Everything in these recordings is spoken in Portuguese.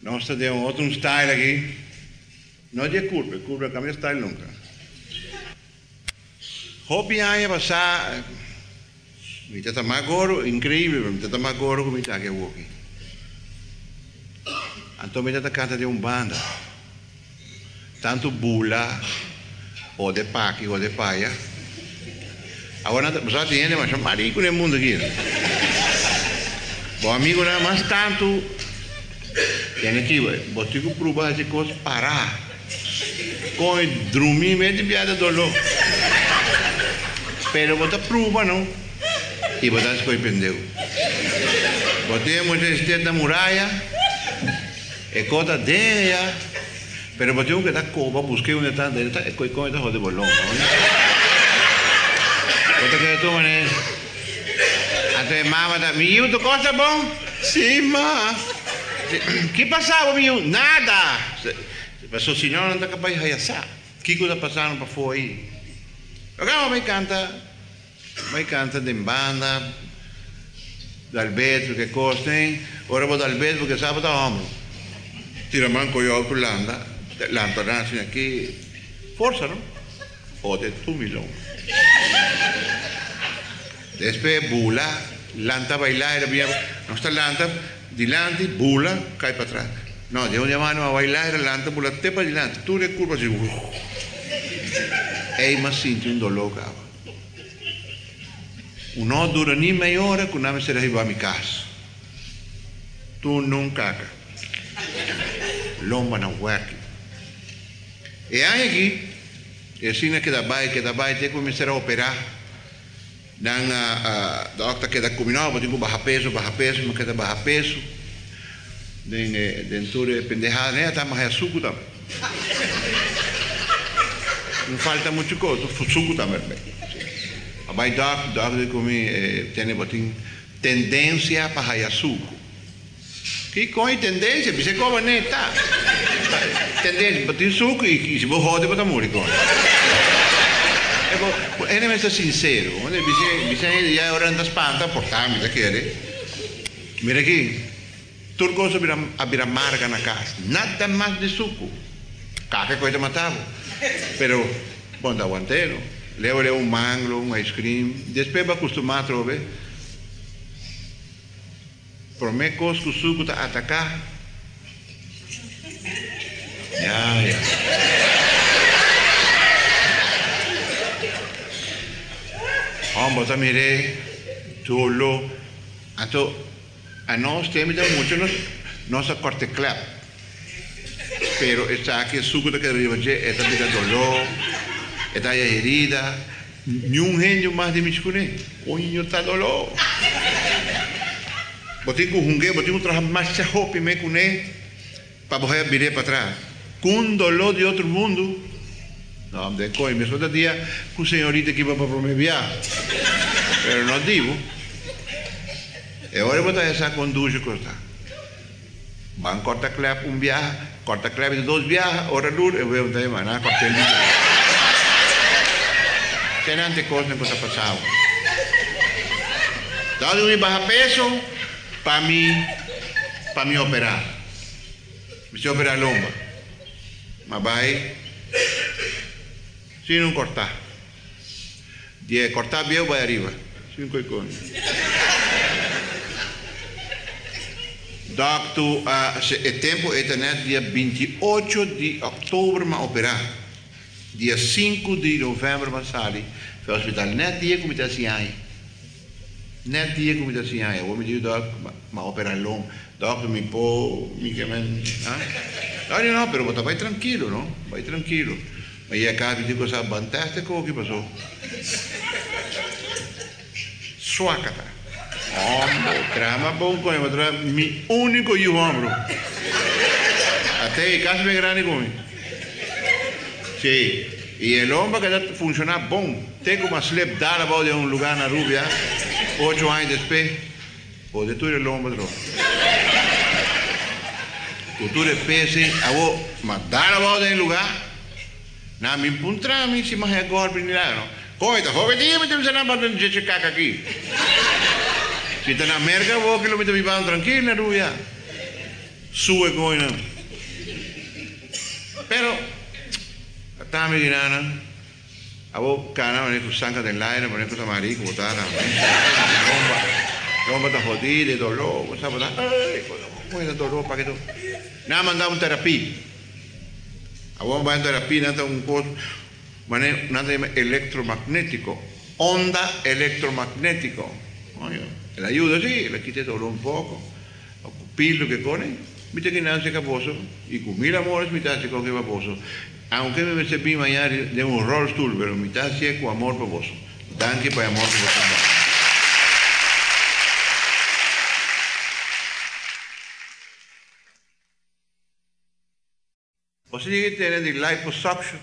Nós temos outro style aqui. Não é de curva cambia style nunca. Hobby aí passar, me tenta mais agora, incrível, me tenta mais agora como está aqui o aqui. Então me tenta canta de banda, tanto bula, ou de paqui, ou de paia. Agora não só tem, mas é marico no mundo aqui. Bom amigo, nada mais tanto, tem aqui, vou ter que provar essa coisa parar. Com dormir meio de piada dolor. Pero você prova não. E você se arrependeu. Você muitas da muralha. É coisa dela. Pero você tem que dar coba, buscar onde está dele, é coisa da roda bolão. Você quer tomar né? Até mama da miúdo, tu gosta bom? Sim, ma. Que passava miúdo? Nada. Mas o senhor não está capaz de reaçar. O que está passando para fora aí? Agora vai cantar de banda, de Alberto, que costem, ora vou de Alberto porque sabe da ombro. Tira manco eu para landa nasce aqui, força não? Ou de tu milão. Depois bula, lanta bailar, não está lanta, dilante, bula, cai para trás. No, de una mano a bailar adelante por la tepa adelante, tú le curvas y e ma senti un dolore cava. Uno dura ni meia hora que não se arriva a minha casa. Tu não caga. Lomba não work. E aí aqui, e assim que da vai tem que começar a operar. Dan a doctor que da combinava, eu digo baixar peso, mas que da baixar peso. Dentro de pendejada, né? Tá mais suco também. Não falta muito coisa, suco também. Mas doctor comi tem tendência para raiar suco. Que com tendência, você come né? Tá. Tendência, botar suco e se você roda para morrer com. Ele me está sincero, você já ora anda espanta, portar-me daquele. Mira aqui. Tudo coisa vira amarga na casa. Nada mais de suco. Qualquer coisa matava. Pero, bom, da aguanteiro. Leva um mango, um ice cream. Depois vai acostumar a trover. Por mim, coisa que o suco está a atacar. Já. Vamos, tá mirei. Tulo. Então, a nós temos muito nossa corte clap. Pero está aqui o suco da carreira de esta vida dolor, esta herida, nenhum reino mais de miscune. Coinho tá dolor. Botei com rungue, botei com trabalho mais chahope me cune para poder virar para trás. Com dolor de outro mundo. Não, de coi, mesmo da dia com senhorita que vai para promeviar. Pero não digo. E ora botar essa conduz corta. Van corta clap viaje, corta clap de 2 viajes, ora lur, e veo de maná corta el día. Tenante coisa que está passando. Dado um baixo peso para mim operar. Me operar lomba. Mas vai se não cortar. De cortar bem vai arriba. 5 coisas. Doctor, o tempo é dia 28 de outubro para operar. Dia 5 de novembro para sair para o hospital. Net dia como está assim aí. Net dia como está assim aí. Eu me digo, doctor, mas operar longo. Doctor, me pô, me queimem. Não, pero você vai tranquilo, não? Vai tranquilo. Mas a casa de coisa fantástica, o que passou? Suacata. Ombro, crama bom com ele, mi único e o ombro. Até em casa bem grande comigo. Sim. E o ombro que funciona bom. Tem como a slip dar a voz de lugar na Rubia, 8 anos depois, pode tudo o ombro. Cultura pese, a voz, mas dar a voz de lugar, na minha puntra, me se mais agora, não. Coita, jovetinho, me temos na banda de checar aqui. Se está na América, vou quilômetro vivão tranquilo, Rubia. sue goina. Pero, atame ginana, abo cana, mané con sanca del aire, mané con tamarico, botana, romba está jodida, dolor, ¿sabes? Ay, coisa dolor, para que tu. Nada mandar un terapia. Abo va en terapia, nada un costo, mané, nada electromagnético, onda electromagnético. Oye, le ayuda, sí, le quita dolor un poco, pillo que pone, mite que nace caposo, y con 1000 amores, mitad se coge vaposo. Aunque me serví mañana de un roll stool, pero mitad sí es con amor por vos. Danke por amor por vos. Você tem que ter de liposuction.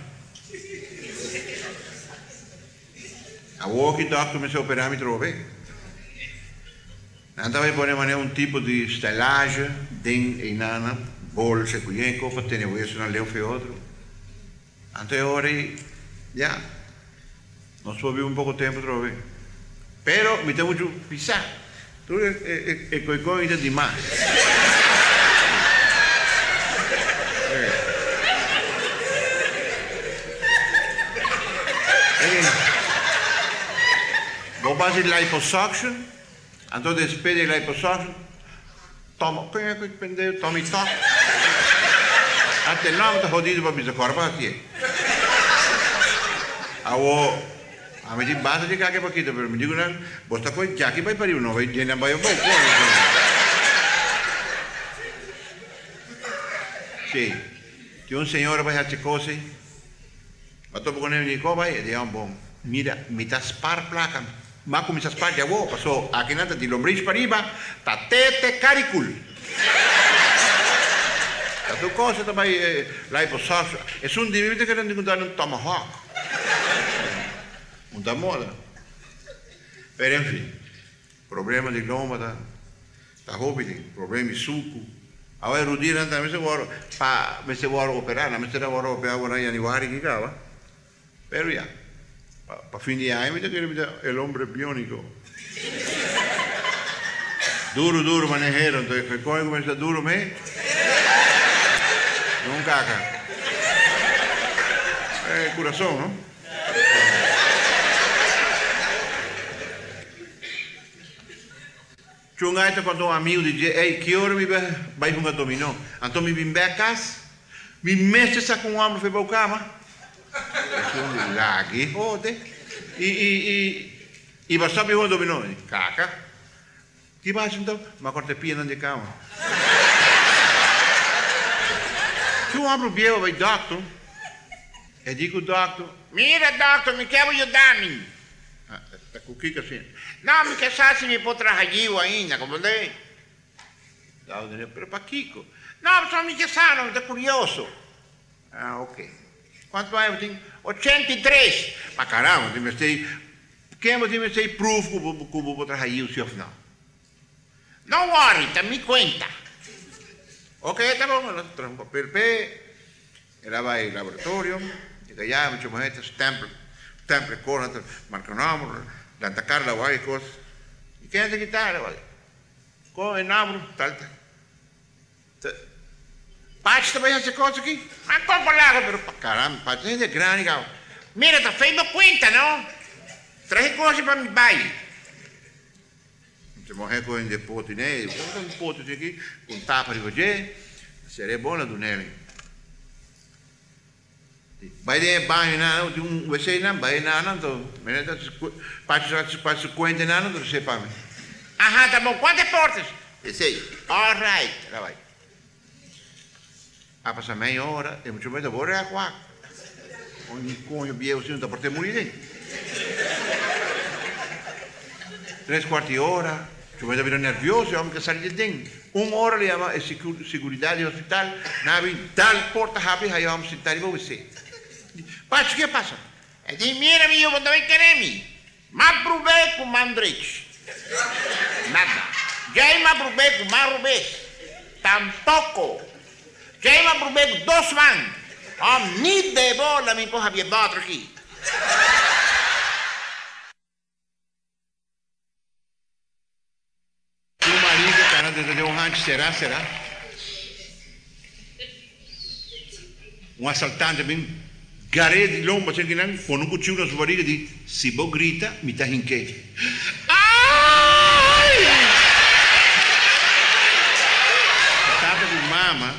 A walkie doctor me se operar me trove. Então vai pôr um tipo de estelagem dentro e nana, bolsa, cuienco, para ter isso não leu foi outro. Então agora já nós vamos um pouco tempo trove. Pero me temos que pisar. Tu é coisa demais. Vou fazer liposuction, então depois de liposuction, toma, quem é que pendeu, toma e toca. Até não está jodido para pisar corpo aqui. A me diz basta de caque paquito, mas me digo não, você foi já que vai para não vai nem vai vai. Sim, tem senhor vai fazer coisa, mas tô com ele como vai, é bom. Mira, me tá spar placa. Mas como se spar já vou, passou aqui nada de lombriz para riba, tá tete caricul. Tá tu coisa também lá e passar, é divide que não tem que tomahawk. Não tá moda. Pero enfim, problema de lomba tá hobby, problema de suco. Agora erudira também se vou para me se vou operar, não me se vou operar agora em januário que acaba. Pero já. Para fin de año, el hombre biónico. Duro, manejero. Entonces, ¿qué comienza duro, me? No caca. Corazón, ¿no? Chunga esto cuando un amigo dice, hey, ¿qué hora me va a jugar dominó? Entonces me vine a casa, mi mestre sacó un hombre y fue para la cama. Lagi, jode. E vai saber onde dominou? Caca. Que vai então? Uma cortepia não de cama. Se eu abro o biel, vai doctor. Eu digo doctor, mira doctor, me quer ajudar-me. Tá com o que assim? Não, me quer saber se me pode trazer ainda, compreende? Eu digo, pero para Kiko. Não, só me quer saber, não, tá curioso. Ah, ok. Quanto mais eu tenho? 83. Mas caramba, quem me sei proof que eu vou trazer o seu final? Não worry, tá me conta. Ok, tá bom, nós trazemos um papel P, ela vai ao laboratório, chega lá, me chama gente, stamp, corta, marca o número, dá a cara, vai, coisa. E quem é que está? Com o número, tal. Pátio também essa coisa aqui? Mas como lá, pero caramba, pátio é grande, cara. Mira, tá feito conta, não? Traz coisa para me baile. Se morrer com um pote, né? Vou um pote aqui, com tapa de você, seria bom do nele. Vai de banho, não, de você não, vai não, então, pátio 50 não, não sei para mim. Aham, tá bom, quantas portas? Esse aí. All right, lá vai. A passar meia hora, e muito bem, eu vou reacuar. Onde com o biel, se não está por ter morrido. 3/4 de hora, eu vou vir nervioso, eu vou me sair de dentro. 1 hora ele chama seguridade do hospital, na tal porta abre, aí vamos sentar e vou você. Pacho, o que passa? Ele diz, mira, meu, você vai querer me. Mas provei com Mandrich. Nada. Já me provei com Marubês. Tampouco. Já me provei com 2 man. Ni de bola me porra bien batro aqui. O marido, cara, deu um rancho, será? um assaltante bem garé de lomba, assim que não, põe um cuchillo na sua barriga e diz, se você grita, me dá rinque. Ai! Tata de mama,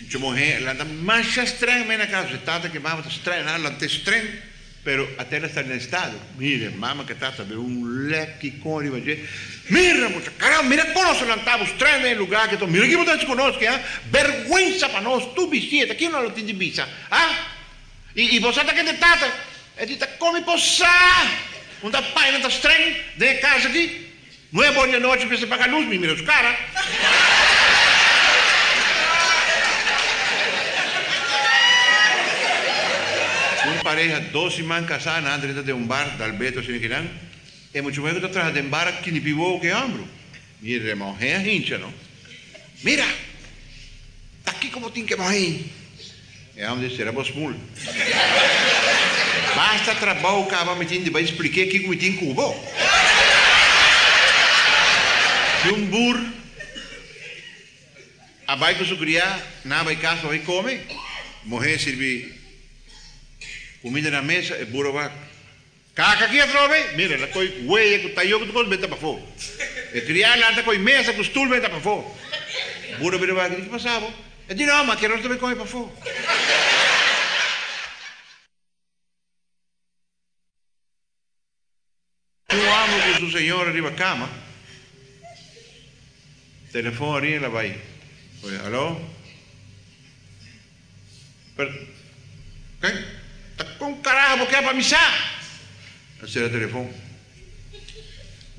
eu morri, ela está mais estranha na casa, tata que mama está estranha, ela está estranha, pero até ela está em estado. Mire, mama que tata vê leque com ele, vai mira, mucha, caramba, mira como nós levantamos estranho no lugar que estou, mira que você conosco, vergüenza para nós, tu visita, aqui não tem de visa, E você está aqui de tata, ele está come poçar, não está pai, não está estranho, de casa aqui, não é boa noite para você pagar luz, me mira os caras. Pareja, 12 man casadas na entrada de bar, da Alberto, assim que não, e muito bem que está atrás de bar que nem pivô que ambro. Mira, irmão, é a hincha, não? Mira, está aqui como tem que morrer. É onde será vos mul. Basta trabalho o cara me tem vai explicar aqui como tem cubo. Se burro, abai com sua criar, na vai casa vai comer, morrer servir comida na mesa, e burro vai. Caca aqui atrás, mira, la coi hueia com taio com tudo bem para fora. E criar lá com mesa com stool bem para fora. Burro vira vai, que passava? E diz não, mas que nós também comer para fora. Eu amo que o senhor arriba a cama. Telefone ali, ela vai. Alô? Quem? Tá com caralho, porque é para missar. Será telefone.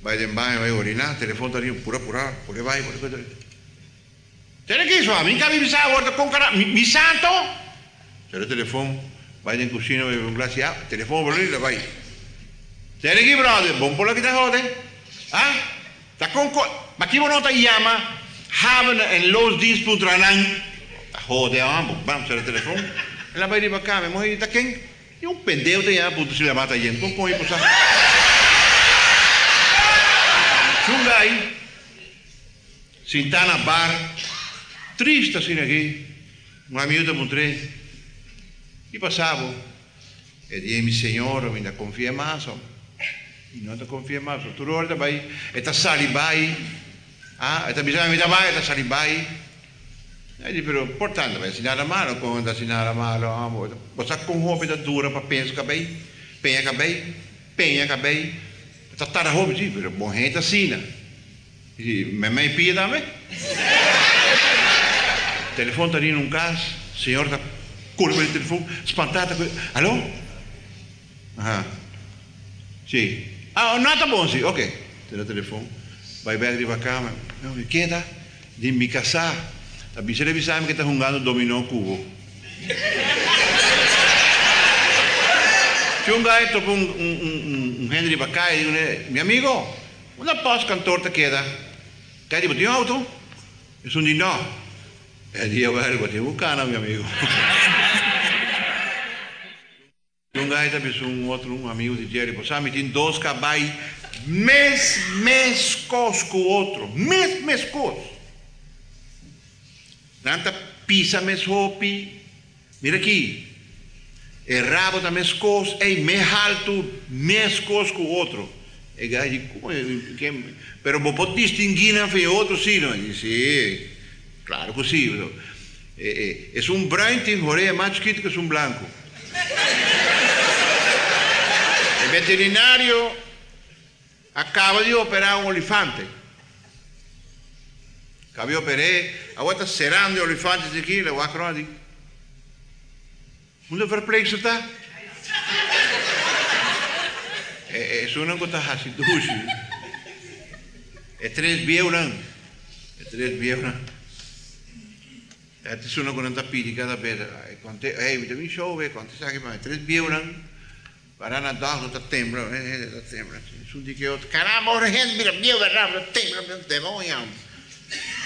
Vai de banho, vai orinar, telefone está ali, pura, por aí vai, por aí. Será que isso? Mim cabe missar, agora com caralho, missanto? Será telefone, vai de cozinha, vai um glace de água, telefone por ali, ela vai. Será que, brother, bom por lá que te jode? Tá com mas que não te chama, haben en los disputranang, jode, vamos, será telefone. Ela vai ir para cá, mas está quem? E pendeu de aí, puto, se lhe mata gente. Como é possível? Chunga aí, sentar na bar, triste assim aqui, amigo da Montré, e passava, e disse, meu senhor, eu ainda confia mais, não te confia mais, tu hora vai, está salibai, está bisogno mi vai, está salibai. Pero portanto, vai ensinar a mano, quando ensinar a mano, você com roupa da dura para pensar bem, penha bem, está a roupa sim, pero bom gente assina. E mamãe pia também. Telefone está ali num caso, senhor está curva de telefone, espantada, alô? Sim. Não está bom, sim, ok. Tem o telefone, vai ver ali para a cama, me queda de me casar. Avisa que está jogando dominó cubo. Tinha gajo tocou Henry Bacai e digo, meu amigo, onde posso cantor te queda? Quer dizer, tem auto? É dinó. É dia velho, vou te buscar, meu amigo. Tinha gajo também outro amigo de Jerry, sabe, tem 2 cabai, mes cosco outro, mes cosco. Nanta pisa mes hopi, mira aqui, é rabo da mes cos, é me alto mes cos com outro. É gajo, pero você pode distinguir entre outro sim, não? Sim, claro que sim. É branco que é mais chiquito que branco. O veterinário acaba de operar elefante. Acabei de operar, agora está cerrando elefantes aqui, le voy a cronar. Onde perplexo está? É uma coisa assim, doce. É 3 euros. É 3 euros. É uma coisa que pedi cada vez. Ei, me também chove, quanto sabe mais? 3 euros. Para na dag dat timbre, dat timbre. Zo die keer, caramba, ora gente, mira, Dio verrà, dat timbre, demonio.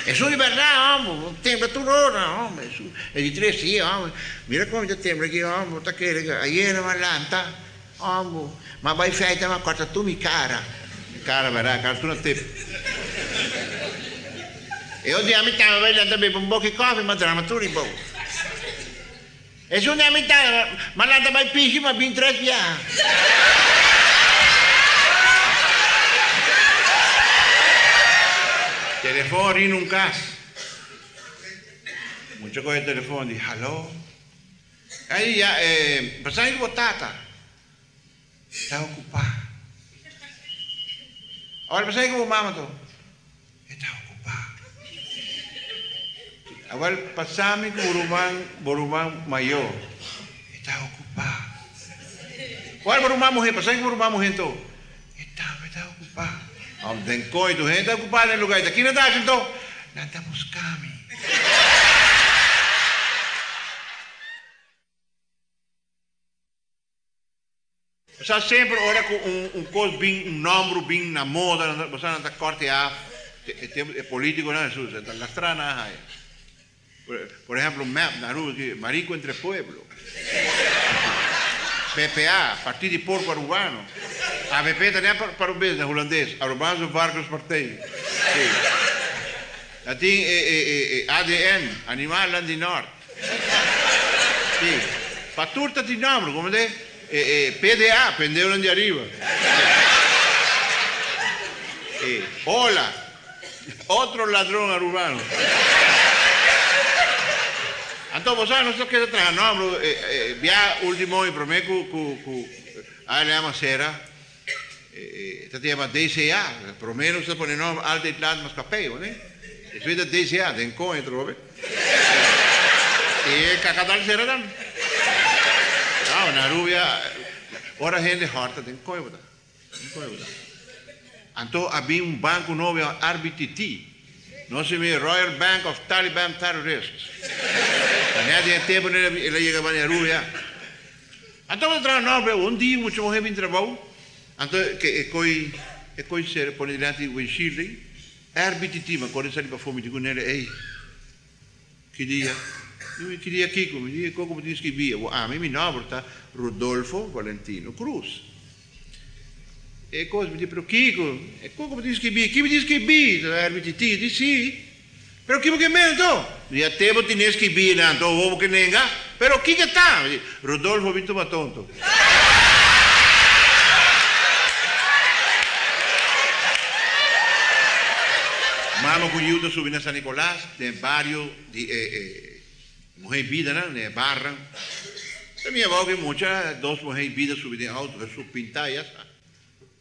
Eso es verdad, hombre, temperatura, hombre. E di 3 sì, hombre. Mira come c'è tempo che, hombre, sta che ieri ma l'anta, hombre. Ma vai fai ma cosa tu mi cara. Cara verrà, cara tu non te. E oggi a metà vai da bere un po' di caffè, ma drammatura un po'. Es una mitad, malanda vai pichi, ma bin 3 via. Telefono in un caso. Mucho con el teléfono, dice, hello. Ahí ya, pasaje botata. Está ocupada. Ahora pasaje como mamá todo. Está ocupada. Ahora pasame como borumán mayor. Está ocupada. Ahora borumán mujer, pasaje como borumán mujer todo. Está ocupada. Ahora den coi, tu gente está ocupada en el lugar. ¿Aquí no está haciendo? No está buscando. O sea, sempre ora com coisa bem, número bem na moda, você não está corte af, é político, não é isso, está lastrana aí. Por exemplo, MAP, na rua, Marico entre Pueblo. PPA, Partido de Porco Urbano. AVP também para o business holandês, Urbanos Varkers Partij. Tem ADN, Animal Land di Nord. Para turta de número, como é? PDA, Pendeu de Arriba. Hola, otro ladrón urbano. Entonces, vos no sé qué trae, no, via último y prometo ahí le llama Cera, se llama DCA, prometo se pone nombre al de Atlas Mascapeo, ¿no? Es vida DCA, de encuentro, ¿ves? Y Cacatal Cera también. No, na rubia, ora gente harta, tem coisa. Então, havia banco novo, RBTT. Não se vê Royal Bank of Taliban Terrorists. Não tinha tempo, ele chegava na rubia. Então, eu trabalhava, dia, muito morrer em trabalho. Então, é coisa séria, por diante do Chile, RBTT, mas quando ele para fome, digo nele, ei, que dia? Eu queria Kiko, me diga como diz que via. A mim, meu nome está Rodolfo Valentino Cruz. E coisa me diz, pero Kiko, como diz que via? Que me diz que via? RBTT, diz sim. Pero que me mento? Já temos tinhas que via, não, então vou que nenga. Pero que está? Rodolfo Vinto Matonto. Mama com Yuta subindo a San Nicolás, tem vários de mujer vida, ¿no? De barra. También veo que muchas, 2 mujeres vida subidas en auto, sus pintallas.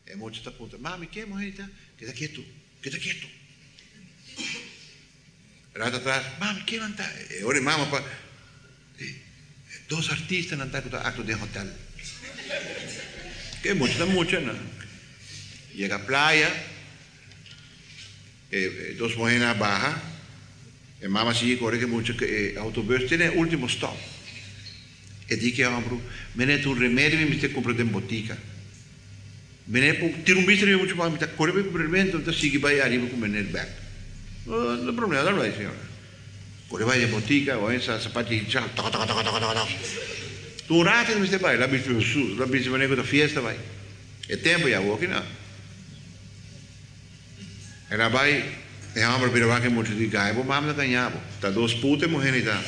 Y muchas están apuntando, mami, ¿qué mujerita? Queda quieto, queda quieto. Rata atrás, mami, ¿qué van a estar? Ahora, mamá, 2 artistas en el acto de hotel. Que muchas, ¿no? Llega a playa, 2 mujeres bajas. E mamma si corre che mucho autobus tiene último stop. E dice a Ambro, me un remedio mi te compro en botica. Me tiro un bistro mucho más, mi te corre per complemento, entonces sigue vai arriba con el back. No problema, non vai signora. Corre vai in botica, o in sapati hinchal, tu rate mi stai vai, la bistro su, la bistro viene con fiesta vai. E tempo ya walking up. E la vai e ambro per anche molto di gaibo, mamma da cagnavo. Da 2 pute mohenita.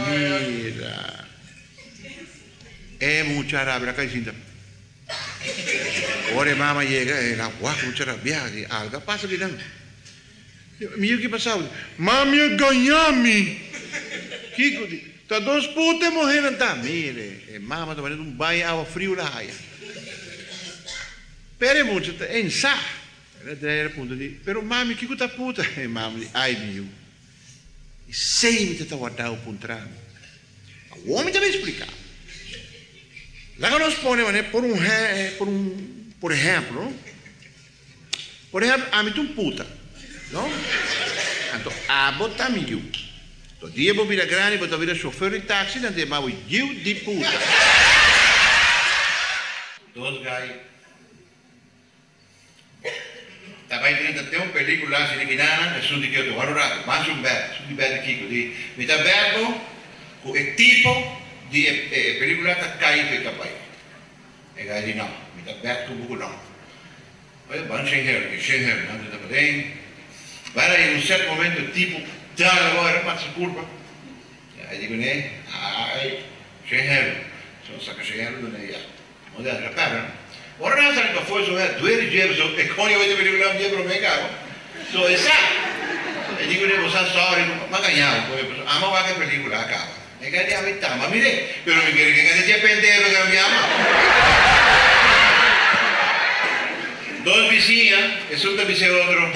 Mira. E mucha rabia acá cinta. Ora mamma llega e la guaca mucha rabia, alga passa di dan. Mio che passava? Mamma ganhami. Kiko di, da 2 pute mohenita. Mire, e mamma da venendo un banho água frio la haia. Pere mucho en sa. Era punto di, però mami, che cosa puta? E mami, ai mio. E sei mi te guardare un puntrano. Ma uomo deve spiegare. La che non spone, por ejemplo, a mi tu puta, no? Anto, abota mi giù. To dia bo vira grani, bo to vira chauffeur di taxi, dan de mau giù di puta. 2 guys. Também tem uma película assim de Guiana, é sobre que eu estou agora, mais belo, sobre belo aqui, de me dá belo, o tipo de película que cai fica pai. É aí não, me dá belo com buco não. Olha, bom Schengen, não tem nada bem. Vai em certo momento o tipo dá agora passa curva. Aí digo, né? Ai, cheio. Só saca cheio do né? Olha, repara. Ora não sabe que foi só é 2 dias, so e quando eu ia ver o dia para mim cá. So essa. Aí digo, né, você sorry, mas ganhava, ama vai que película acaba. E que dia vai tá, mas mire, pero me quer que dia pendeiro que me ama. Dos vizinhas, resulta que ser outro.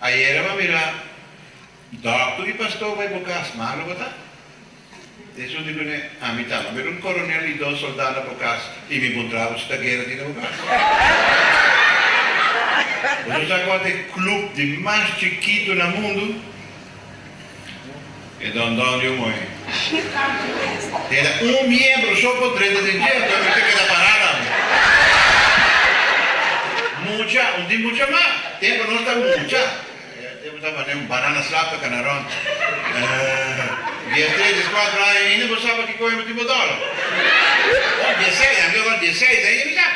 Aí era mira, doctor e pastor vai buscar as malas, botar. Isso eu digo, né? A mim tá, mas um coronel e 2 soldados por casa e me encontrava esta guerra de por casa. Você sabe qual é o clube de mais chiquito no mundo? É Dondon de Umoi. Tem membro só por 30 de dia, então você quer parada. Mucha, dia mucha mais. Tempo não está mucha. Tempo está fazendo banana slap para canarão. Dia 3, 4 anos ainda você sabe que coisa tipo dólar. 16, agora 16 aí ele já.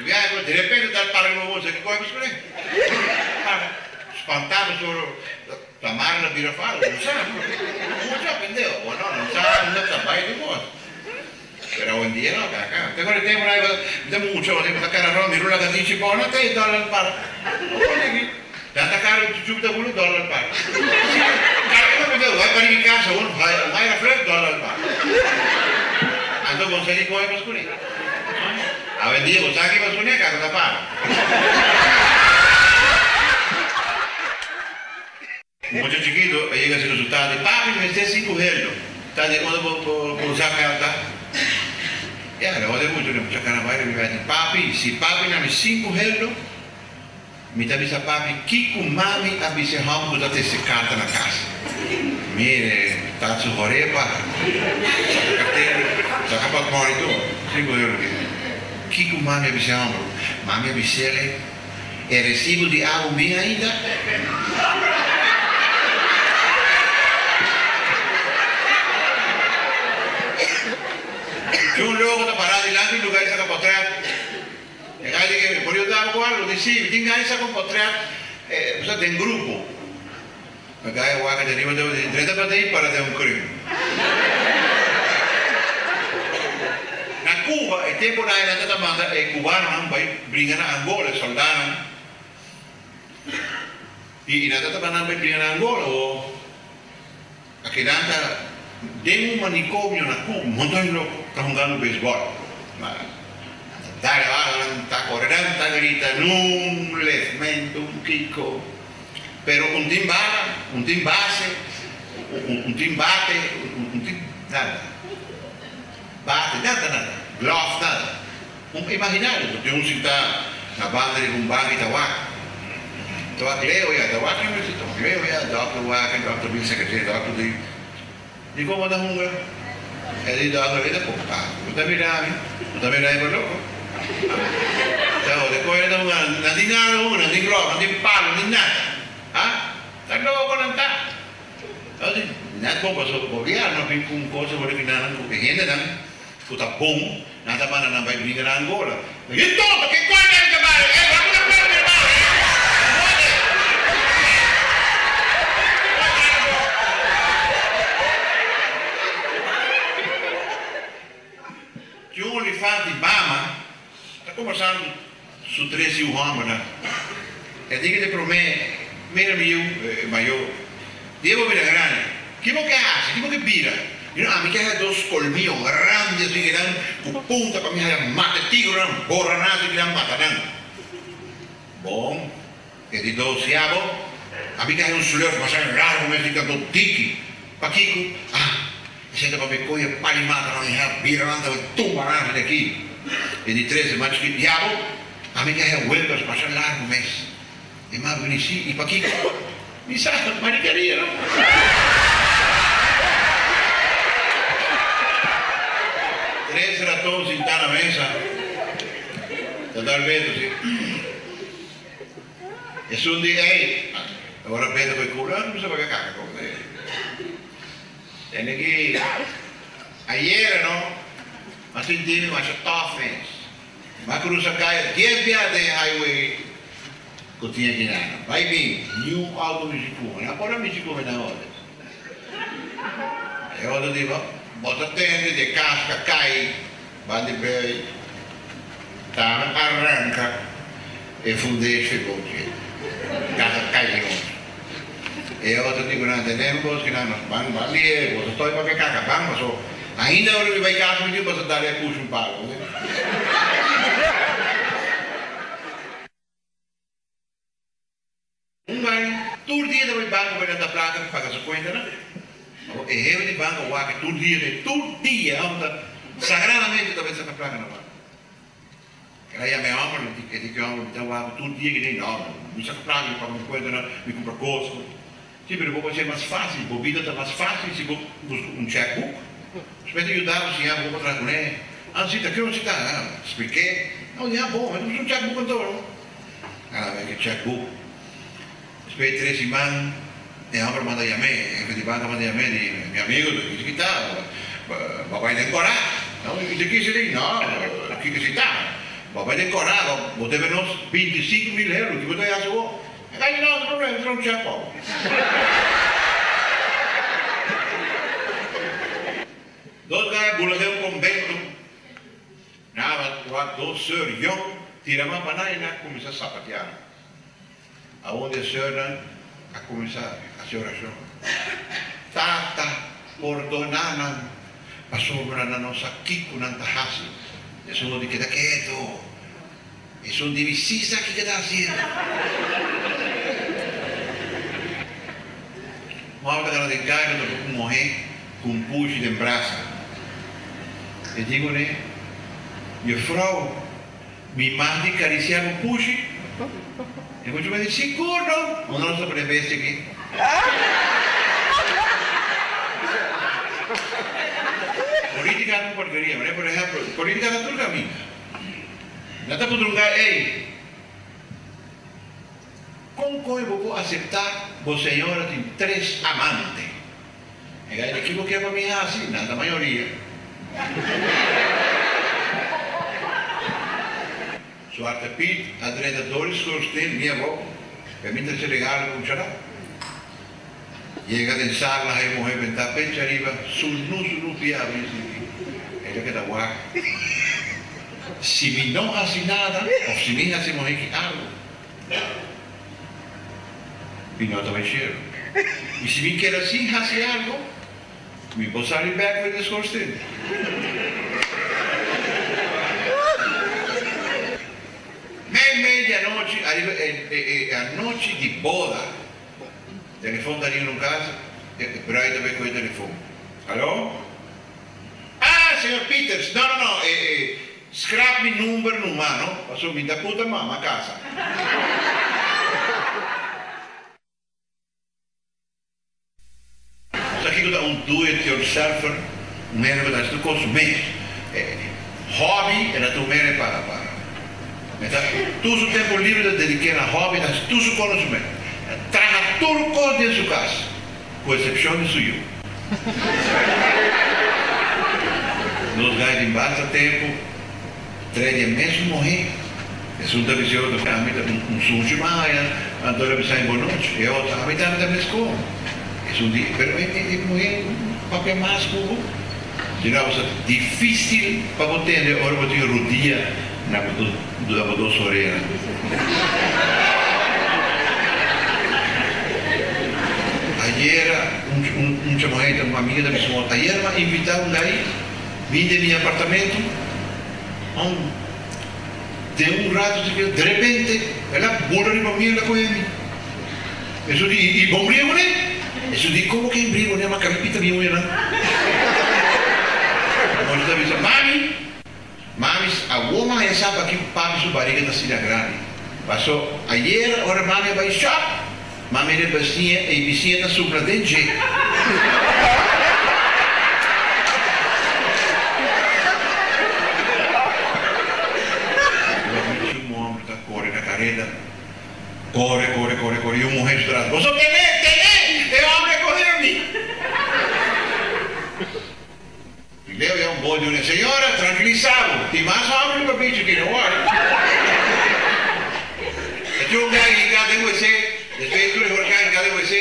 De repente dá para o bolso que coisa escolher. Espantado sobre tomar na vira fala, não sabe? Não sabe, entendeu? Ou não sabe, não trabalha de boa. Pero hoy en día no, acá. Tengo el tiempo, de mucho, de cara ron, miro la candice, pues no te $1 para. Tanta cara, tu chupa $1 para. Vai para minha casa, vai na frente $1 para. Então você nem corre para escolher. A vendia, você aqui para escolher, cara, tá para. Muito chiquito, aí chega esse resultado, papi, me tem 5 reais. Tá de quando vou usar a carta. E agora, olha muito, né? Muita cara vai dizer, papi, se papi não me 5 reais, me dá essa papi, que com mami a bicha rambo da ter carta na casa. Mire, tá su jorepa, saca para morrer tu, 5 euros. Que com mami a bicha rambo, mami a bicha é recibo de água bem ainda. C'è un luogo da parare di là, in lugar sa compotrà. E casi che poi io davo quello di sì, di là sa compotrà, usate in gruppo. Magari guarda che arriva di 30 per te para de un crime. Na Cuba, il tempo là era stata manda e cubano non vai bringano Angola soldano. E in stata manda per bringano Angola o a che danta tem manicômio na Cuba, montão de louco, está jogando beisebol. Está correndo, está gritando, um levantamento, kiko. Pero time base, time bate, time nada. Bate, nada. Gloss, nada. Imaginário, tem que está na banda de Gumbang e Tawac. Tawac Leo, Tawac não existe. Tawac Leo, Dr. Wack, Dr. Bill Secretary, Dr. D. Di como da hunga, e di dato la vita poca, non ti miravi per loro. Ciao, de coi da hunga, non di nada, non di globo, non di palo, non di nada. Ah? Sta loco non sta. Oggi, non può so governo per un cosa vuole che non che gente non tutta bom, nada mana non vai venire Angola. E tutto che qua è che male, Tinha um elefante em Bama, está conversando su 13 homens, e dice para mim, mira maior, devo vir grande, que vou que hace, que vou que vira, a mim quer 2 colmillos grandes, assim que dan com punta para mim, mata tigre, borra nada que dan mata não. Bom, e de 12 a mim quer slurf, mas é raro, mas fica do tique, paquico, senta para me cogliere palimata non è birrando tumba nada daqui e di 13 mas que diabo a mim que é vueltas passar largo mês e mais bonitinho e para aqui me sabe maricaria não 13 ratões sentados na mesa da dar vento assim e su un dia agora vedo quel culo non so perché cacca e che ieri no ma sentivi ma c'è toughness ma cruza caia 10 via de highway continua girando vai bem new auto mi ci come agora mi ci come na hora E ora dico, bota attenti, di casca, cai, va di bei, arranca e fundesce con te. Casa cai e ora dico, non tempo, che non va lì, cosa sto in che caca, banco, so, ainda ora mi vai caso, mi dico, posso dare a push un palo. Todo dia de banco vai dar placa para pagar sua conta, né? E eu de banco o que todo dia, onda sagradamente talvez essa placa não vai. Aí a minha alma é de que eu então o todo dia que nem não, me saca placa para me conta, né? Me compra coisas. Sim, mas vou fazer mais fácil, a vida está mais fácil se vou buscar checkbook. Espero ajudar se eu vou para trás, né? Anzi, da que eu está, expliquei. Não, é bom, mas não checkbook então. Ah, é que checkbook. Specie 3 settimane e Amber manda a me, e di banca manda a me, di mio amico, dice chi sta, ma vai ancora? No, dice chi sei lì? No, chi si sta? Ma vai ancora, potevano 25.000 euro, chi poteva essere voi? E dai, no, non problema, non c'è poco. Dos guys, bulletin un convento, na, dos sœurs jong, tiravam para lá e começaram a sapatear. Aonde a senhora a começar a sua oração. Tata, perdona-nos, passou na nossa Kiko Nantahasi. E sono di che da quieto. E sono di vicisa che da assieme. Uma volta ela de carne, eu morri com um puxo de braço. E digo, né? Minha frau, me manda acariciar o puxo. E poi mi dice, sicuro? Non lo so per le bestie qui. Politica è una porcheria, ma per esempio, politica è una amica. Nata putrunga, ehi, come può accettare la signora di 3 amanti? E lei equivochiamo a mia, sì, nata maggioria. Su arte pit, addredatori scorsten mia voce, per mentre si regala con c'era. Llega in sala e muove per tappetti arriva sul nu pia e le che da guarda. Se mi non hace nada, o se mi hace muove algo. Vino a cielo. E se mi queda sin hace algo, mi può salire back per il scorsten. Medianoche, a noite di boda, telefono da lì in casa, però hai dove con il telefono. Allo? Ah, signor Peters, no, scrap mi numero in mano, passo mi da puta mamma a casa. Sai che un do-it-yourself, un mero da sto costo meno. Hobby era tu mero para. Todo o tempo livre de dedicar a hobby, todo o conhecimento. Traga todo o costo de sua casa, com exceção de suyo. Nos ganhamos em bastante tempo, 3 meses morrer. É um delicioso caminho, um sujo de maia, Antônio Bissau em boa noite. Eu estava habitando da mesma. É dia, mas morrer papel mais puro. Será difícil para você entender, ora você rodia na dos orelhas. Ayer, uma amiga da minha esposa, ayer me invitaram daí, vim de meu apartamento, de rato, de repente, ela pula para mim e ela coge mim. Isso diz, e bom brigo, né? Isso diz, como que é brigo, né? Uma capita minha mulher, né? Ela diz, mami, a woman já sabe que o papi sua barriga está sendo grande. Passou, ayer, agora mami vai shop. Mami le bestia e vicina sopra del G. Um homem está correndo na carreta. Corre. E um morrer estrado. Você tem! É homem correndo! E Leo é bom de uma senhora, tranquilizado. Tem mais homem para bicho que não olha. E tu vai em casa de você. Después tú le jorcas en cada WC,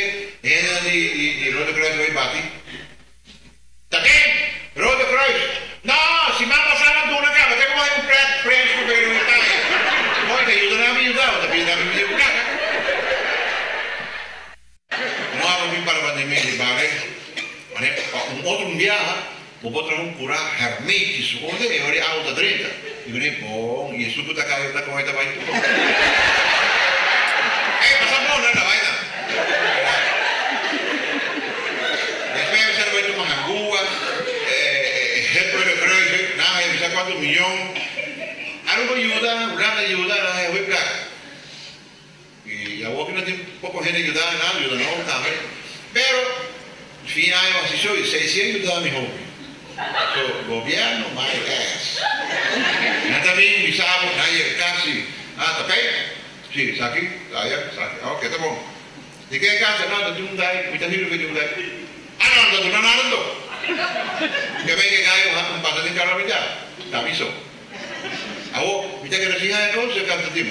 ella y el otro creo que va a batir. vou trazer um curar hermético, onde é hora alta direita. E eu bom, e isso que está caindo da corrida vai tudo. Passa bom, não vai não. Depois você vai tomar uma rua, retroceder, nada, ele precisa 4 milhões. Algo ajuda, nada ajuda, nada é ficar. E a outra não tem pouco gente ajudar, nada ajuda, não, tá vendo? Pero, fim ano, assim, sou 600 ajudar a minha roupa. So, governo, mais gas. Nada bem, bisavo, naia, casi. Tá bem? Sim, saque, ok, tá bom. De que casa, nada, de dai, muita gente de dai. Não, não, nada, não. Que bem que caiu, um passo de carro, já. Tá, isso. Ako, kita kena sihat tu, saya kata dia,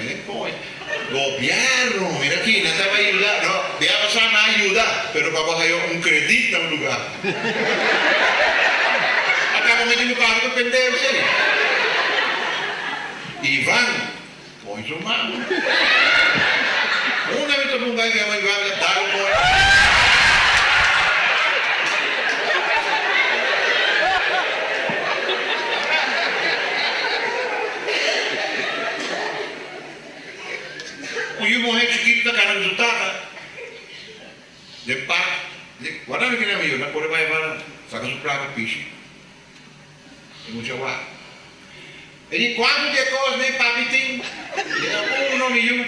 gobierno, mira aquí, no te va a ayudar, no, voy a pasar a ayudar, pero para bajar un crédito en un lugar. Acá como me digo, para que pendejo, sí. Iván, con su mano. Una vez todo un gallo que llama Iván, está como... E o morrer chiquito da cara resultado. De pá, guarda que nem eu, na cor vai levar, saca o prato, piche. E muito água. Ele quanto de coisa nem papi tem? Um nome eu.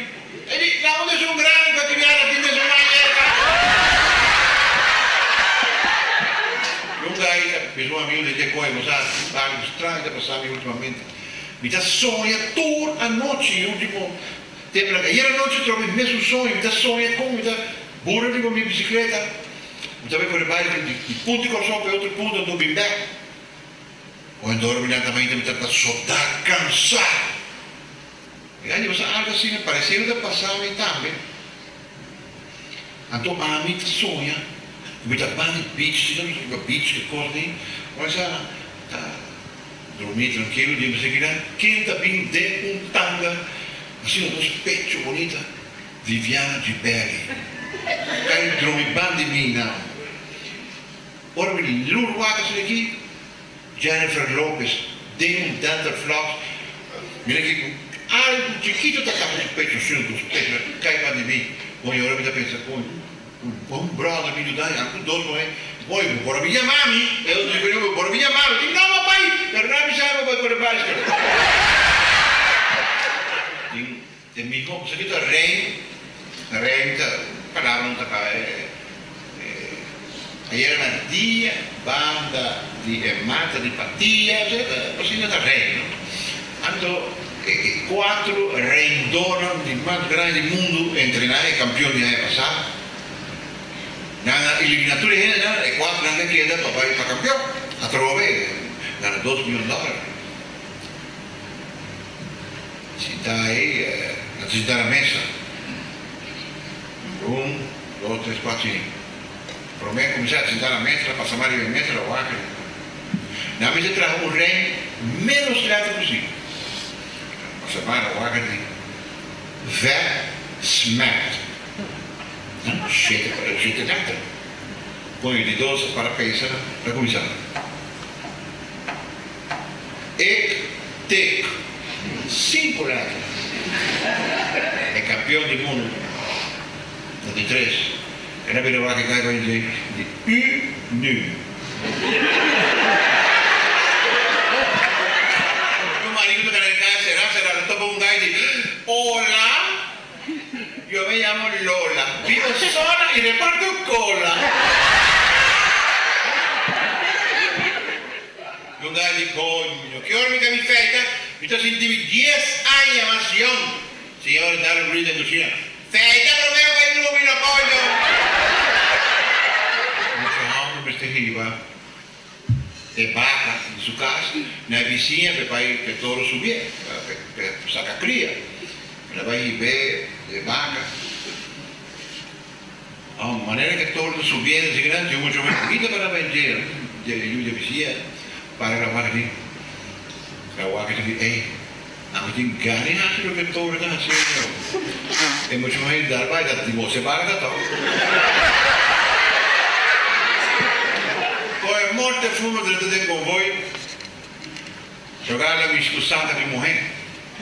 Ele não deixa um grande para criar aqui mesmo na um gajo, fez um amigo de coisa, sabe? Vários estranhos, passava ultimamente. Me dá sonha toda a noite, último. Ieri notte trovo il mio sogno, mi dà sogno come, mi dà burro di con mia bicicletta, mi dà per i punti che so per altri punti dove mi dà. Poi dormo immediatamente mi dà soddare, cansare. E anche questa algo assim, pareceva da passare in tambe. Anto a mi sogna, mi dà bani beach, non so beach che cosa lì, ma sa, dormire tranquillo, di seguire, che da bin de un tanga. Assim, um pecho bonita, Viviana Gibelli. Cai dromi bandi mim, não. Ora, menino, Lulu Wagas aqui, Jennifer Lopez, Damon Danderfloss. Mira aqui, algo chiquito está com o pecho, assim, dos pechos, cai bandi mim. Bom, e ora me dá pensar, um brother me dá, um dois, não é? Bom, bora minha mami. Eu digo, bora minha mami. Digo, não, papai, Fernando me chama para o baixo. E mi hijo, pues aquí está Rey, palabra no está acá. Ayer una tía, banda de mata de patilla, così da Rey. Hanno 4 rendono di más grande del mundo entrenare i campioni di anno passato. Nella eliminatoria generale, e 4 anche chiede per fare il campione, a trovare, danno $2 milioni. Si dai, la città era messa. 1, 2, 3, 4, 5. Per me cominciare a città la messa, la passa male in mezzo, la guarda. Na mi si trae un re meno strato così. Passa male, la guarda di versmaakt. Scelte tanto. Poi di dosa para pensare, la cominciare. E te. Singolare è campione del mondo di 3 e non vedo che caiva di nu tu marido che nel caso era dopo un guy di hola io mi chiamo Lola vivo sola in reparto cola un guy di coño che ora mica mi fai. Estou sentindo 10 anos mais young. Senhor, dá um brilho no chão. Feita para ver o que não me apoio. Muito rápido, mas terrível. De vaca, em sua casa, na vizinha, para todos subir, para sacar cria. Ela vai ver de vaca. De maneira que todos subiam, assim, grande, muito mais bonita para vender. De vizinha, para gravar ali. Kau akan jadi, aku tinggal ni hasil betul dah hasilnya. Emosi main darbai dah tiba sebar dah tau. Kau morte fumo de convoio. Jogar la miscusanta de morrer.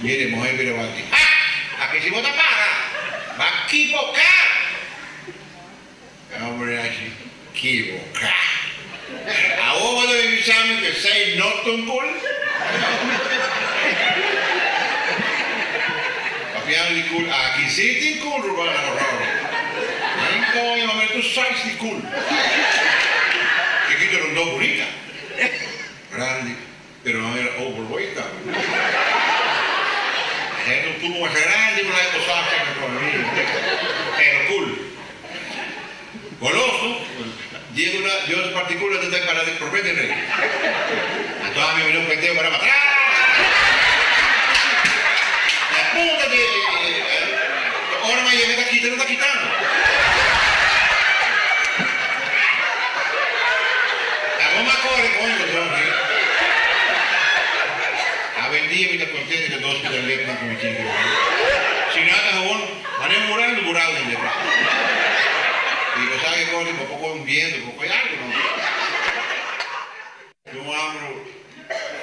E ele morreu e virou aqui. Ah! Aqui se bota para! Vai equivocar! É uma mulher assim. Equivocar! A ovo do exame que sei not tão cool. Papiano de cool. Aqui sim tem cool, Rubana Morrone. Então, eu me tu sais de cool. Que aqui tu não dou bonita. Grande. Pero no era overweight. Era un tubo más grande, una de cosas que era cool. Goloso, Dios en particular te está para de prometer. Entonces me vino un pendejo para matar. La punta de... Ahora me llevé aquí, te lo está quitando. La goma corre, coño, vendía y te conté que dos que le levantan como chico. Si nada jabón, van a murar de murado en el brazo. Y lo sabe que un poco viendo, un poco de algo, ¿no? Yo abro,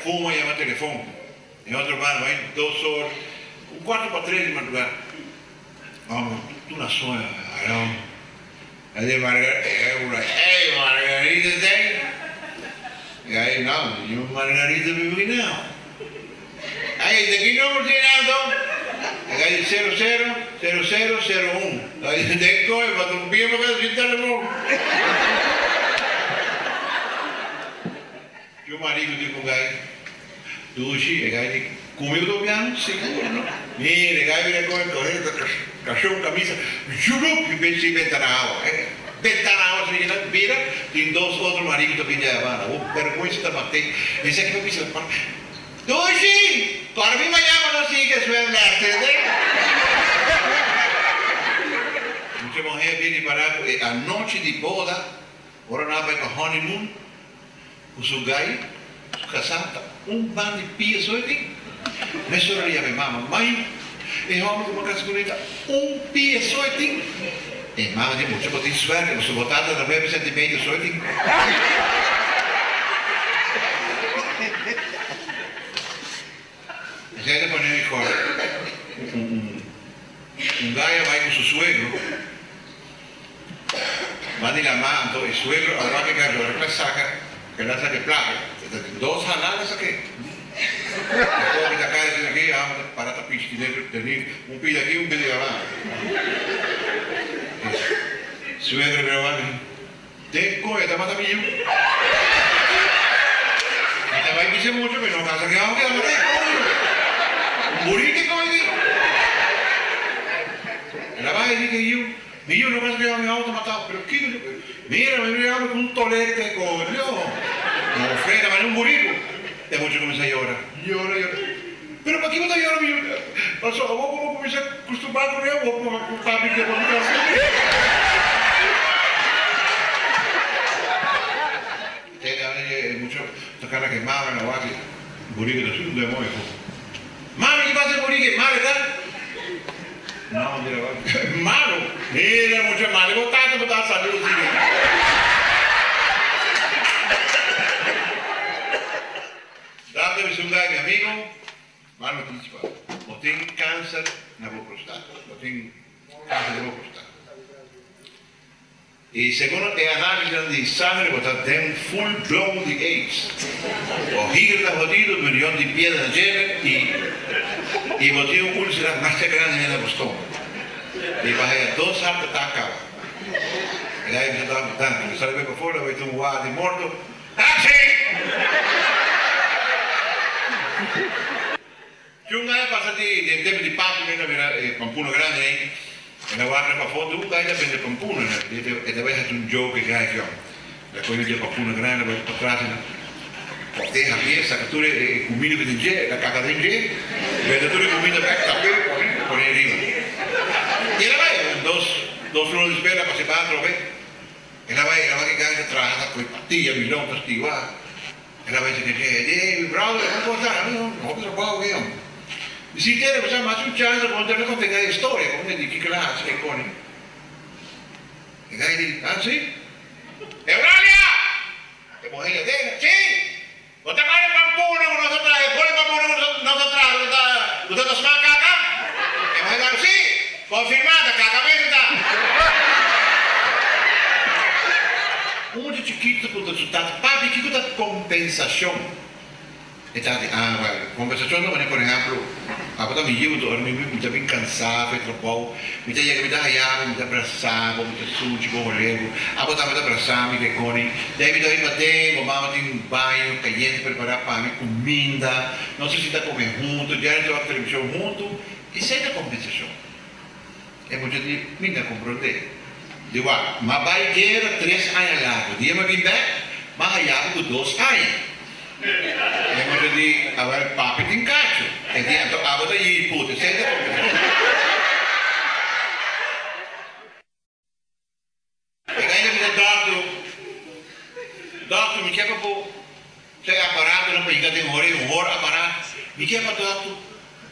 fumo y llamo teléfono. En otro bar, hay 2 horas, un cuarto para 3 de madrugada. Vamos, tú una sola, ¿no? Ahí de Margarita, hey, Margarita, y ahí no, yo Margarita me voy now. Ahí, ¿de qué número tiene alto? Ahí, 000001. Ahí, de coño, para tu pie, para que se teléfono. Yo, marido, digo, gay, tú, sí, gay, ¿comió todo bien? Seguro, ¿no? Mire, gay, viene con el cachorro, camisa, y pensé, ventanado. Ventanado, se llena, mira, y 2 otros maridos que ya van. Vergüenza, te maté. Dice que me pisa la parte. Tushi, para mí mañana no sigue suena muchas mujeres vienen para a noche de boda, ahora nada para el honeymoon, con su gay, su casanta, un pan de pies hoy, me sorría mi mamá, mãe, e homem como casa bonita, un pies hoy, e mamá dice mucho por ti suerte, su botada de 9 centímetros hoy. Ya le ponen el coro. Un gallo va con su suegro. Va de la mano, el suegro, ahora que la saca, que la saca plata. 2 jaladas aquí. Después de acá, desde aquí, para esta pista, tenía un pide aquí, un pide abajo. Suegro me va a decir, ¿te coge, te mata a mí? Y te va a decir mucho, pero no pasa que vamos a matar. Morir coño. La va a decir que yo no pasa que mi auto matado, pero ¿qué? Mira, me viene con un tolete, coño. Como frena, me un burrico. De mucho comienza a llorar. Llora. Pero ¿para qué me está llorando? Pasó, vos como comienza a acostumbrar con él, vos como papi que vos me haces. Mucho tocar la quemada en la base. Burrico, te soy un demonio. Mami, ¿qué pasa por ahí? ¿Malo está? No, mira, malo. Mira, mucho malo. Vos estás saliendo así. Dame un gallo, mi amigo. Malo noticia. Vos tenés cáncer en la boca prostática. Vos tenés cáncer de boca prostática. Y según el análisis de sangre, vos tenés full blown de AIDS. O hígado jodido, un millón de piedras llenas y vos tenés un úlcera más grande en el estómago. Y vas a ir 2 años de acá. Y ahí me estaba matando. Y sale por fuera, ves un guado de muerto. ¡Taxi! Yo un año pasé de tiempo de Pampuno grande ahí. En la barra para foto, un gallo vende Pampuno. Y te voy a hacer un joke que hay yo. Después de Pampuno grande, voy para atrás. Corteja pieza, que tú le comida que te la caca de inge, pero tú le comida para tapar por ahí arriba. Y la vaya, dos rulos de espera para separar otra vez. Y la vaya que gana trabaja con pastillas, milón, pastillas. Y la vaya que dice, bravo, ¿cómo está? No, pero bravo, bien. Y si quiere, pues más un chance de contarle con tenga historia, como de qué clase, qué cone. Y la dice, ¿ah, sí? ¡Eulalia! ella dice, sí, usted va a Pampuna con nosotros, pone Pampuna con nosotros, usted nos va acá. Y me dijo, sí, confirmada, caca, um de chiquito com o resultado, papi, que é compensação? Então, compensação não é, por exemplo, agora me llevo dormir, me está bem cansado, foi trabalho, me está raiado, me está abraçado, me está sujo, como lego, agora me está abraçado, me recolhe, daí me está aí bater, mamãe tem um banho, caliente, preparar para mim, comida, não sei se está comendo junto, diário de televisão junto, isso é a compensação. É muito de mim não compreender. Digo, mas vai ter 3 anos lá. O dia me vim bem, mas aí por 2 anos. É muito de agora papo tem cacho. Então agora aí puta, senta. E ainda me doctor me quer para pôr, tem aparato não pode ter hora aparato. Me quer para doctor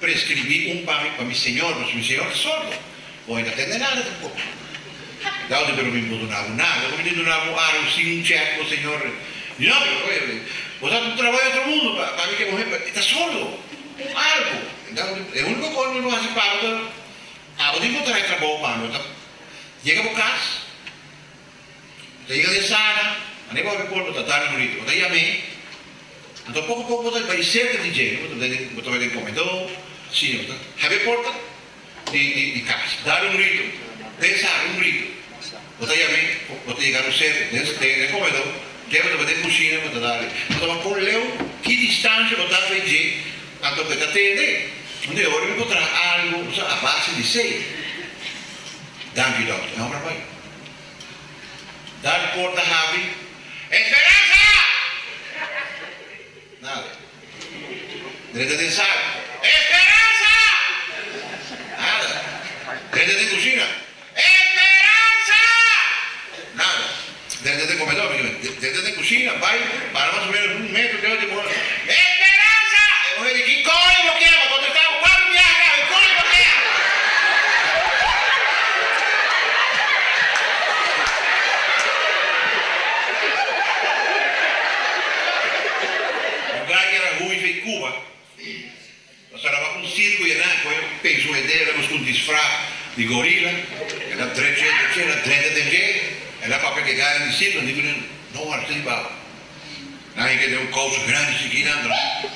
prescrever para meu senhor sordo. Ou ainda tem nada tampoco. Daí eu não me donava nada, eu me donava um sim cheque para o senhor. Não, você não trabalha todo mundo, para mim que morrer, está sordo, algo. Então, é a única coisa que não faz parte. Eu tenho que encontrar trabalho para mim. Chega para casa, chega de sala, a nem vai repor, está tarde bonito, está aí a mim. Então, pouco a pouco, vai cerca de jeito, você vai ter comedor, sim, abre a porta de casa, dar grito, pensar grito. Você ia ver, você chegar no centro, dentro do comedor, leva para dentro da cozinha, para dar. Você vai pôr leu, que distância você vai fazer, até que você atende. Onde hora encontrar algo, a base de sei. Danke, doutor. Não, papai. Dar porta abre. Esperança! Nada. Direita de sala. Esperança! Nada. Direita de cozinha. Nada. Desde o comedor, desde a cozinha, vai para mais ou menos 1 metro de onde mora. Esperança! Eu vou dizer, que código que é? Quando estava quase viajando, que código que é? O lugar que era ruim em Cuba. Nós estávamos com um circo e eu penso uma ideia, éramos com um disfraz de gorila, era 30 de gente. Ela para pegar no sítio, digo, não assim para. Aí que deu um calço grande seguindo,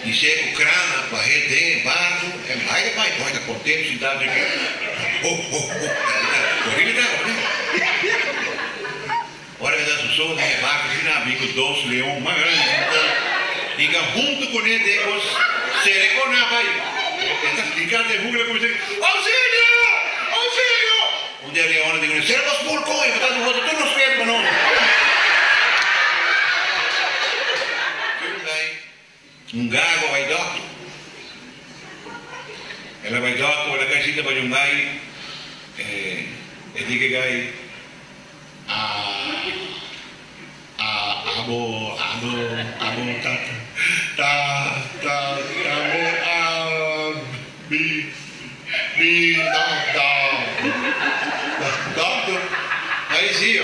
e seco o crânio, para reter, barco, é mais de pai, pode contente, cidade aqui. Corrida não, né? Olha que dá sussou, né? Barco, assim, na bico, doce, leão, uma grande, fica junto com ele, depois, se reconhece aí. Essa fica de rugula, como diz, auxílio! Auxílio! Um dia leão, digo, será que os porcões, que está no rosto, todos os pés, não? Um gago vai doctor. Ela vai doctor, ela quer cita para um gai, diga gai, abo, doctor, aí sim,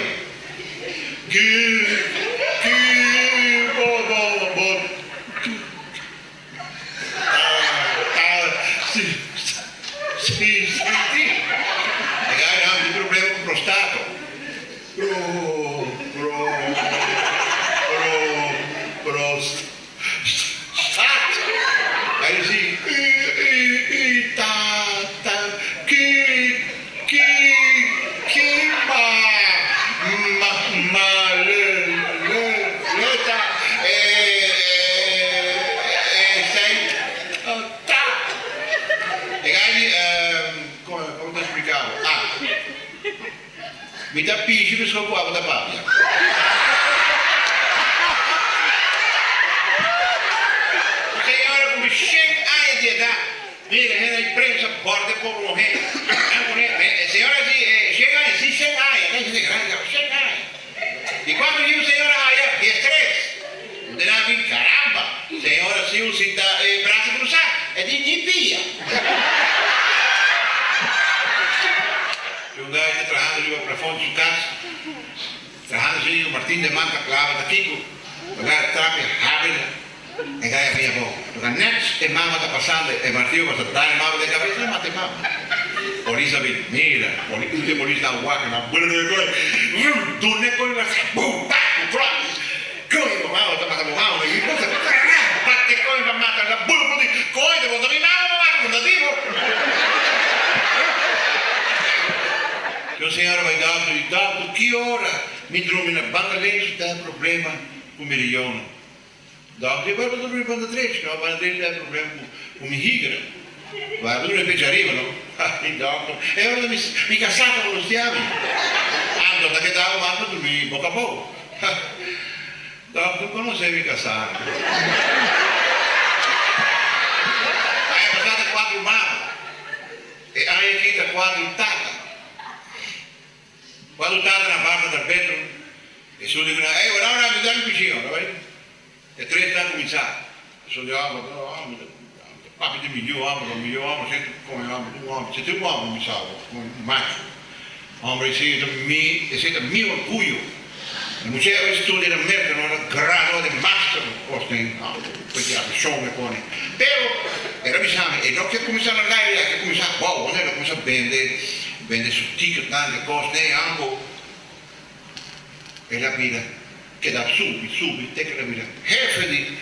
mi dà pici per scopare da pappia. Senhora com 100 anos de idade, mira, ela é presa, borda por morrer. Senhora, chega a 100 anos, 100 anos. E quando digo senhora, é estresse. Não tem nada a ver, caramba. Senhora, se você está braço cruzado, é de pia. Um gajo trabalhando para fora de casa, trabalhando assim, o Martim de Manta, clava da Kiko, Magari trapi habile e gaya mia bo. Perché next e mamma sta passando e Martino sta dando mamma di cabeza ma te mamma. Polizia vi mira, polizia guarda na buona de coi. Tu ne coi la boom, coi mamma sta matando mamma e cosa batte coi mamma la buona di coi devo da mamma non da tipo. Io signora vai dato che ora mi trovo in Bangladesh da problema con milioni. Dopo io vado a Bangladesh, no? Bangladesh ha problema con mi higre. Ma dove invece arrivano? E ora mi cassato con lo stiamo. Ando da che davo mando tu mi bocca a poco. Dopo tu conoscevi casare. Hai passato 4 mani e hai chiesto 4 tata. Quando estava na barra da Pedro, e só digo, ora mi dai un vicino, no? E 3 stanno cominciando. E só dico, papi di miglior uomo, senti come uomo, se tu uomo mi salvo, come macho. Hombre, siete mio orgoglio. E non c'era studio in America, non era grado di master, perché ha bisogno con. Però, era bisogno, e non che cominciano a lei, che cominciano, wow, non era cominciato a vende su ticket tante cose anche e la vita che da subito che la vita jefe di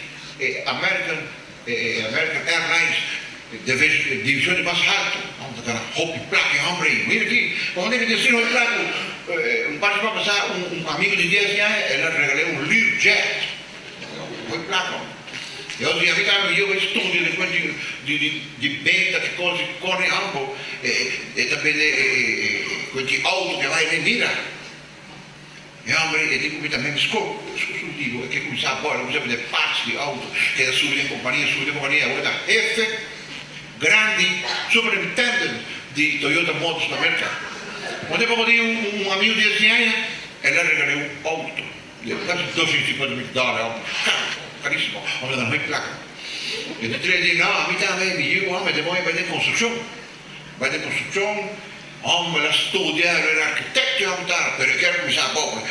American Airlines divisione più alta onda hoppi placchi hombre mira qui quando mi dicevano il placco un passo fa passare un amico di 10 anni e le regalé un Learjet quel placco e oggi abitavo io studio di beta che cose corre anche e também quegli auto che vai a vendere e hombre e dico também mi scuso che cominciava poi non bisogna vedere parti di auto che da subito in compagnia guarda F grandi superintendent di Toyota Motors d'America quando avevo di un amico di 10 anni e le regalé un auto quasi $250,000 carissimo come da noi placca e di 3 di no a metà io me devo vai in costruzione hombre la studia era architetto perché come sa poco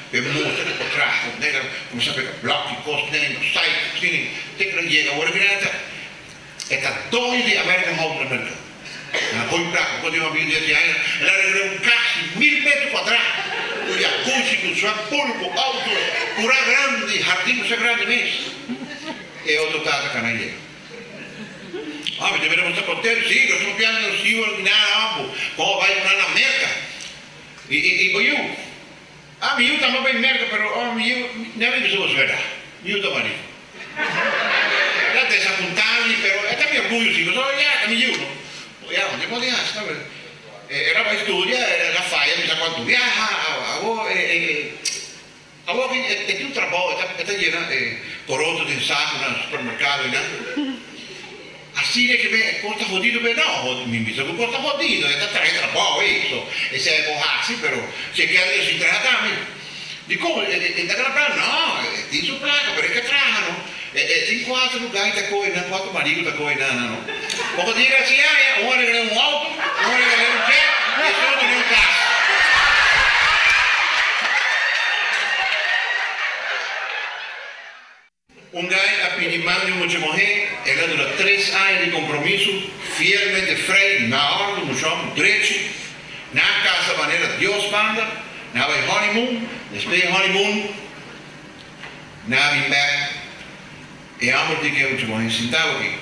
e molto che potrà come sapete blocchi costi sai quindi tecnologia ora vinata e cattoni di American Home America poi placca poi abbiamo visto era un cazzo 1000 metri quadrati con gli acustici su polpo auto pura grandi giardini grandi messi e ho dotato canaglia mi devono stare contenti, sì, lo sono piano non si immaginare come vai a America e dico io mi aiuta ma in merda però io ne avevo bisogno di vedere mi aiuta marito date sa puntani però e mi orgoglio sì cosa mi aiuto non ti può dire era per studiare la fai mi sa quanto e più tra poco e tagliena corrotto di un sacco nel supermercato Assim é que vem, costa fodido, bem não, mi invito con costa fodido, e tra poco, e se è borracci, però, se che si tratta, di come, e da gran no, di su placa, perché trano, e 5 lugares da coisa, 4 maridos da coisa, no. Poco dire assim, un regalo un auto, un regalo un jet, e solo di un carro. Un gai a Pinimán de Mochemojé, era durante 3 anos de compromisso, fielmente frei, na ordem, no chão, direito, na casa maneira Deus manda, na vai honeymoon, depois de honeymoon, na vim back, e amor de que Mochemojé sentava aqui.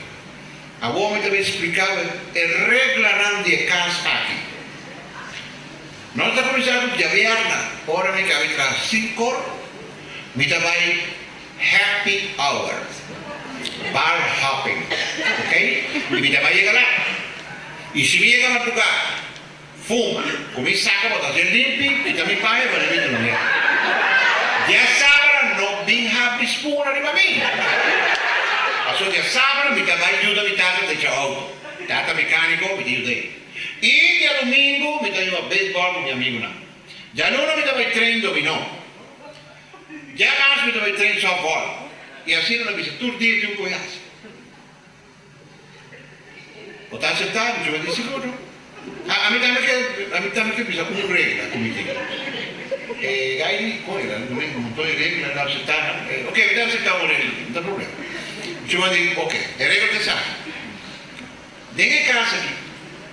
A homem também explicava a regra de casa aqui. Nós estamos começando de aberta, ora me cabe para 5 horas, me vai happy hour, bar hopping, ok? Y mi va a llegar lá. Y si llega a madrugada, fuma, comienza a hacer limpio y también paga para el dormir. Ya sabrán, no bin happy spoon arriba a mí. Pasó ya sabrán, mi va a ayudar a mi tata de auto. Tata mecánico, mi ayuda. Y día domingo, mi ayuda a béisbol con mi amigo. Ya no mi va a tren dominó. Ya más me doy tren softball y así no lo dice tú días de un collazo o está aceptado yo me digo seguro a mí también que pisa como regla como digo Gaini, coisa, não estou em regra, não se está. Ok, deve ser uma regra, não tem problema. Cuma digo, ok, é regra que sabe. Dentro de casa aqui,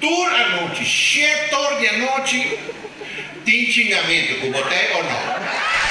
toda a noite, 7 horas da noite, tem xingamento com você ou não?